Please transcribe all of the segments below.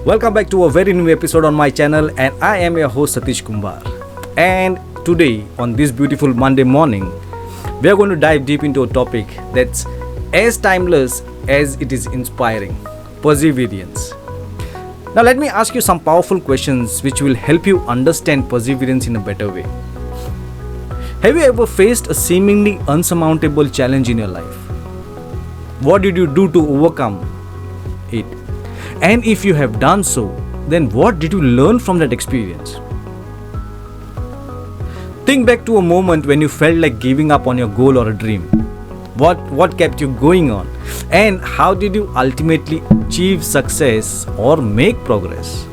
Welcome back to a very new episode on my channel, and I am your host Satish Kumbar. And today, on this beautiful Monday morning, we are going to dive deep into a topic that's as timeless as it is inspiring: perseverance. Now, let me ask you some powerful questions which will help you understand perseverance in a better way. Have you ever faced a seemingly unsurmountable challenge in your life? What did you do to overcome it? And if you have done so, then what did you learn from that experience? Think back to a moment when you felt like giving up on your goal or a dream. What kept you going on? And how did you ultimately achieve success or make progress?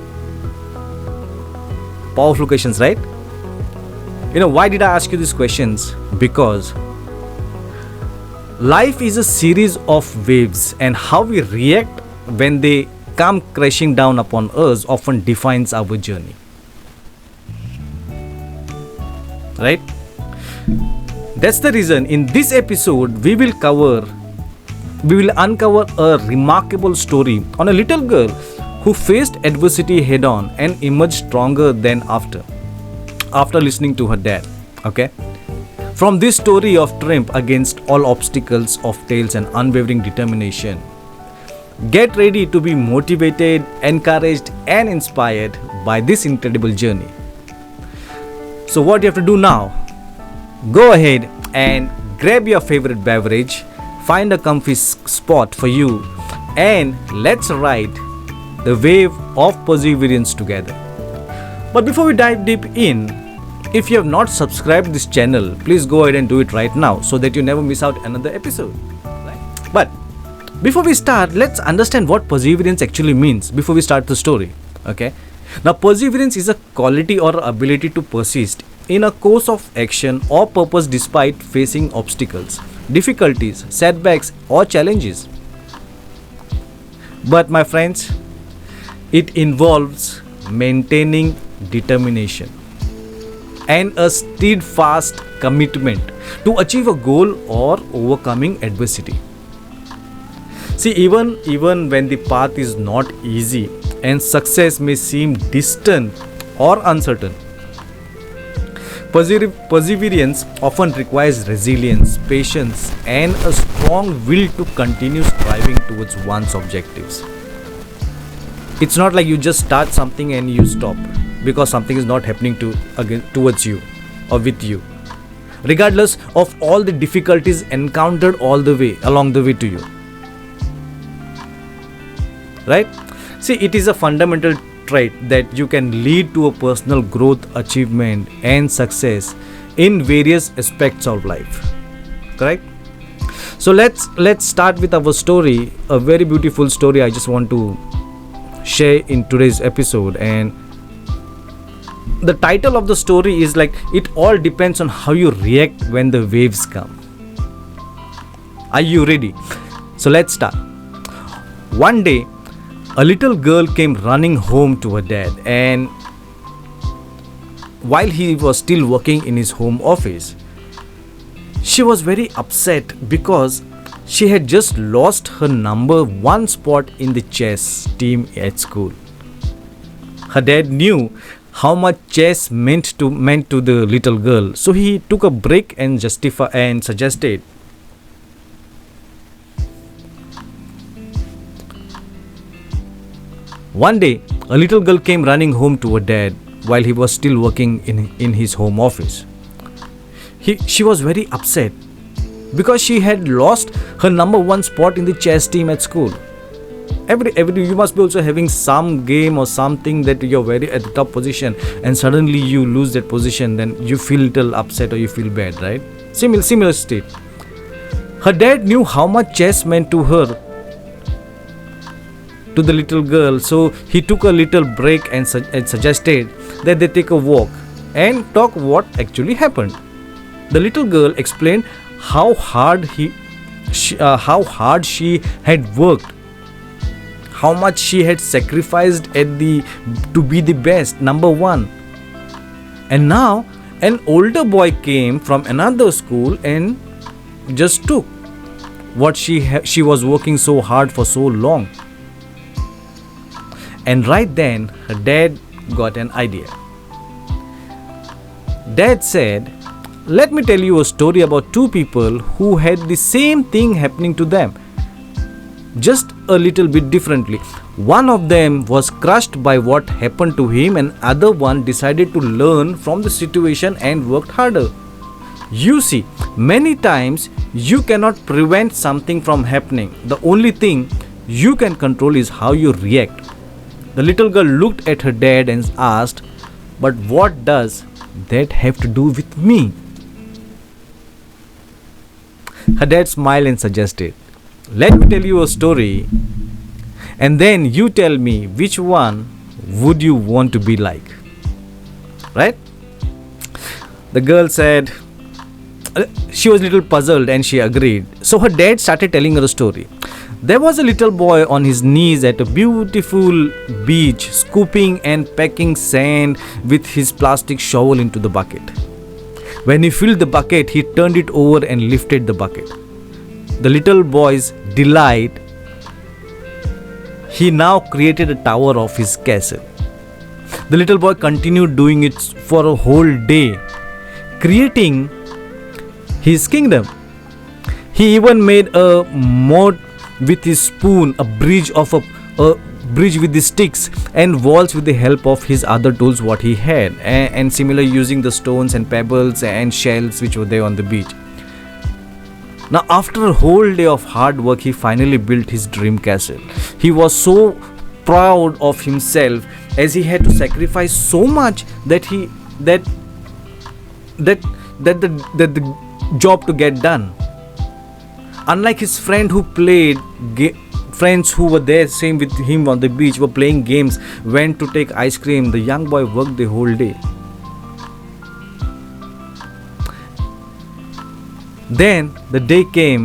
Powerful questions, right? Why did I ask you these questions? Because life is a series of waves, and how we react when they come crashing down upon us often defines our journey. Right? That's the reason in this episode we will uncover a remarkable story on a little girl who faced adversity head on and emerged stronger than after listening to her dad. Okay? From this story of triumph against all obstacles, of tales and unwavering determination, get ready to be motivated, encouraged and inspired by this incredible journey. So what you have to do now, go ahead and grab your favorite beverage, find a comfy spot for you, and let's ride the wave of perseverance together. But before we dive deep in, if you have not subscribed this channel, please go ahead and do it right now so that you never miss out another episode. Right? But before we start, let's understand what perseverance actually means before we start the story. Okay? Now, perseverance is a quality or ability to persist in a course of action or purpose despite facing obstacles, difficulties, setbacks or challenges. But my friends, it involves maintaining determination and a steadfast commitment to achieve a goal or overcoming adversity. See, even when the path is not easy and success may seem distant or uncertain, perseverance often requires resilience, patience, and a strong will to continue striving towards one's objectives. It's not like you just start something and you stop because something is not happening towards you or with you, regardless of all the difficulties encountered along the way to you. Right? See, it is a fundamental trait that you can lead to a personal growth, achievement and success in various aspects of life. Correct? So let's start with our story, a very beautiful story I just want to share in today's episode. And the title of the story is like, it all depends on how you react when the waves come. Are you ready? So let's start. One day, a little girl came running home to her dad, and while he was still working in his home office, she was very upset because she had just lost her number one spot in the chess team at school. Her dad knew how much chess meant to the little girl, so he took a break and suggested, one day, a little girl came running home to her dad while he was still working in his home office. She was very upset because she had lost her number one spot in the chess team at school. You must be also having some game or something that you're very at the top position, and suddenly you lose that position, then you feel little upset or you feel bad, right? Similar state. Her dad knew how much chess meant to her, to the little girl, so he took a little break and suggested that they take a walk and talk what actually happened. The little girl explained how hard she had worked, how much she had sacrificed to be the best, number one. And now an older boy came from another school and just took what she was working so hard for so long. And right then, her dad got an idea. Dad said, "Let me tell you a story about two people who had the same thing happening to them, just a little bit differently. One of them was crushed by what happened to him, and other one decided to learn from the situation and worked harder. You see, many times you cannot prevent something from happening. The only thing you can control is how you react." The little girl looked at her dad and asked, "But what does that have to do with me?" Her dad smiled and suggested, "Let me tell you a story, and then you tell me which one would you want to be like." Right? The girl said, she was a little puzzled, and she agreed. So her dad started telling her a story. There was a little boy on his knees at a beautiful beach, scooping and packing sand with his plastic shovel into the bucket. When he filled the bucket, he turned it over and lifted the bucket. The little boy's delight, he now created a tower of his castle. The little boy continued doing it for a whole day, creating his kingdom. He even made a moat with his spoon, a bridge with the sticks, and walls with the help of his other tools what he had, and similar using the stones and pebbles and shells which were there on the beach. Now, after a whole day of hard work, he finally built his dream castle. He was so proud of himself, as he had to sacrifice so much that the job to get done. Unlike his friends who were there same with him on the beach, were playing games, went to take ice cream, the young boy worked the whole day. Then the day came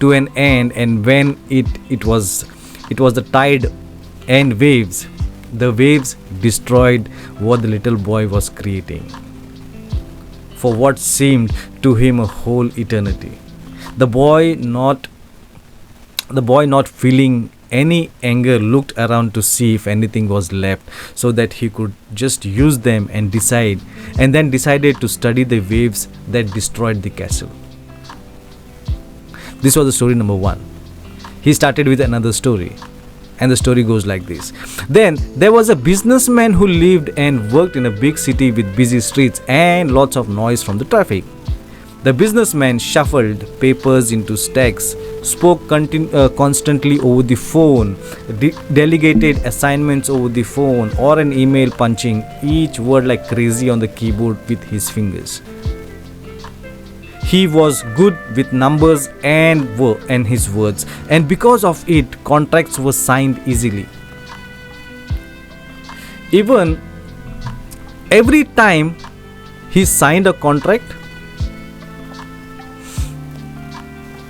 to an end, and when it was the tide and waves. The waves destroyed what the little boy was creating for what seemed to him a whole eternity. The boy not feeling any anger, looked around to see if anything was left, so that he could just use them and then decided to study the waves that destroyed the castle. This was the story number 1. He started with another story, and the story goes like this. Then there was a businessman who lived and worked in a big city with busy streets and lots of noise from the traffic. The businessman shuffled papers into stacks, spoke constantly over the phone, delegated assignments over the phone or an email, punching each word like crazy on the keyboard with his fingers. He was good with numbers and his words, and because of it, contracts were signed easily. Even every time he signed a contract,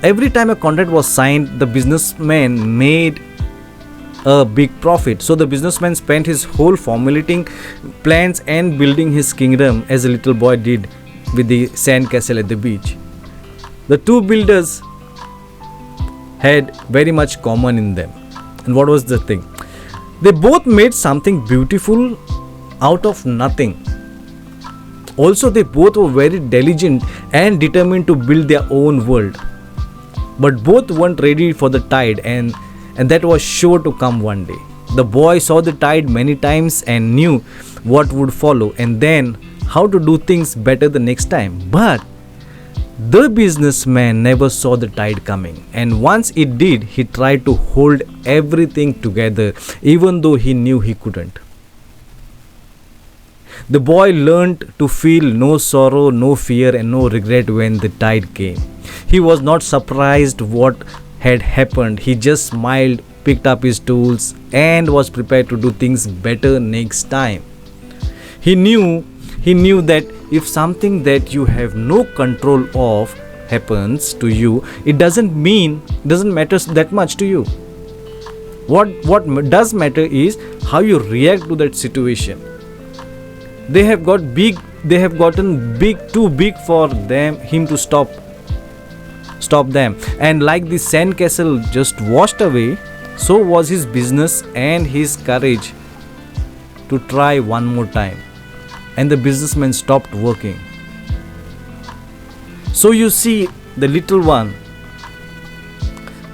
every time a contract was signed, the businessman made a big profit. So the businessman spent his whole formulating plans and building his kingdom, as a little boy did with the sand castle at the beach. The two builders had very much common in them. And what was the thing? They both made something beautiful out of nothing. Also, they both were very diligent and determined to build their own world. But both weren't ready for the tide, and that was sure to come one day. The boy saw the tide many times and knew what would follow, and then how to do things better the next time. But the businessman never saw the tide coming, and once it did, he tried to hold everything together, even though he knew he couldn't. The boy learned to feel no sorrow, no fear, and no regret when the tide came. He was not surprised what had happened. He just smiled, picked up his tools, and was prepared to do things better next time. He knew that if something that you have no control of happens to you, it doesn't matter that much to you. What does matter is how you react to that situation. They have gotten too big for him to stop them, and like the sand castle just washed away, So was his business and his courage to try one more time. And the businessman stopped working. So you see, the little one,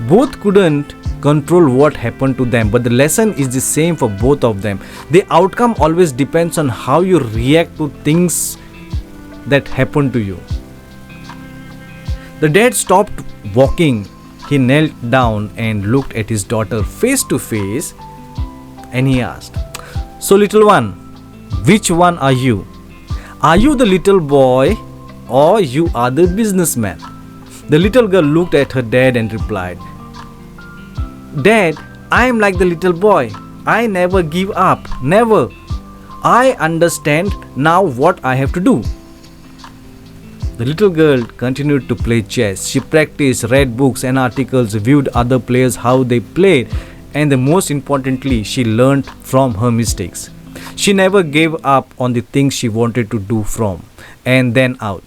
both couldn't control what happened to them, but the lesson is the same for both of them. The outcome always depends on how you react to things that happen to you. The dad stopped walking. He knelt down and looked at his daughter face to face, and he asked, "So little one, which one are you? Are you the little boy or you are the businessman?" The little girl looked at her dad and replied, "Dad, I am like the little boy. I never give up. Never. I understand now what I have to do." The little girl continued to play chess. She practiced, read books and articles, viewed other players how they played, and most importantly, she learned from her mistakes. She never gave up on the things she wanted to do from and then out.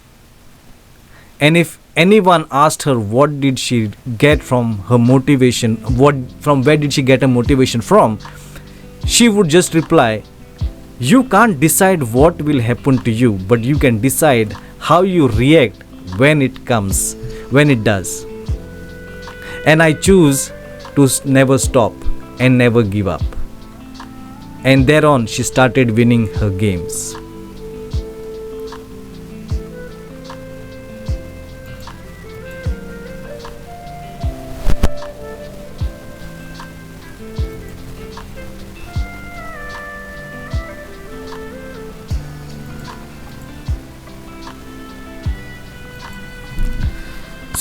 And if anyone asked her what did she get from her motivation, where did she get her motivation from, she would just reply, "You can't decide what will happen to you, but you can decide how you react when it does. And I choose to never stop and never give up." And thereon she started winning her games.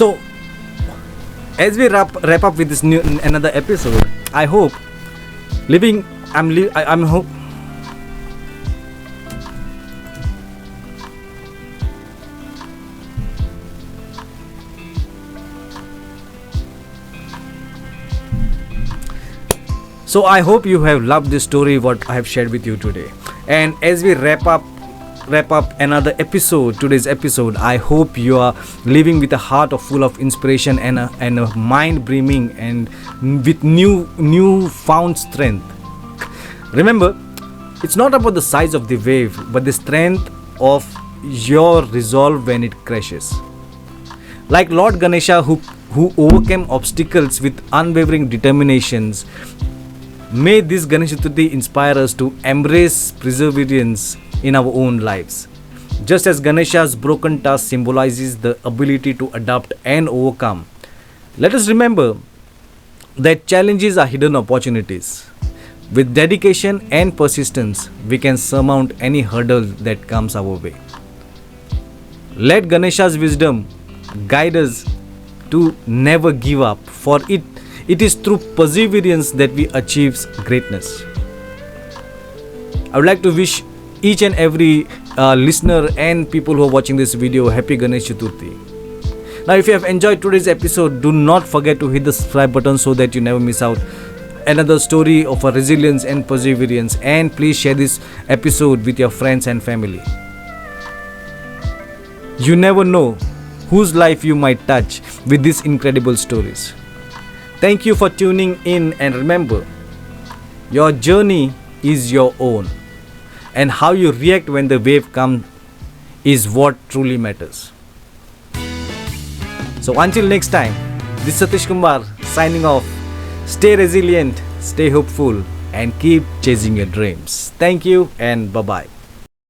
So, as we wrap up with this another episode, I hope I'm hope. So I hope you have loved this story what I have shared with you today. And as we wrap up another episode, today's episode, I hope you are living with a heart full of inspiration and a mind brimming and with new found strength. Remember, it's not about the size of the wave, but the strength of your resolve when it crashes. Like Lord Ganesha, who overcame obstacles with unwavering determinations, may this Ganesh Chaturthi inspire us to embrace perseverance in our own lives. Just as Ganesha's broken tusk symbolizes the ability to adapt and overcome, let us remember that challenges are hidden opportunities. With dedication and persistence, we can surmount any hurdle that comes our way. Let Ganesha's wisdom guide us to never give up, for it is through perseverance that we achieve greatness. I would like to wish each and every listener and people who are watching this video happy Ganesh Chaturthi. Now, if you have enjoyed today's episode, do not forget to hit the subscribe button so that you never miss out another story of a resilience and perseverance, and please share this episode with your friends and family. You never know whose life you might touch with these incredible stories. Thank you for tuning in, and remember, your journey is your own, and how you react when the wave comes is what truly matters. So until next time, this is Satish Kumar signing off. Stay resilient, stay hopeful, and keep chasing your dreams. Thank you and bye-bye.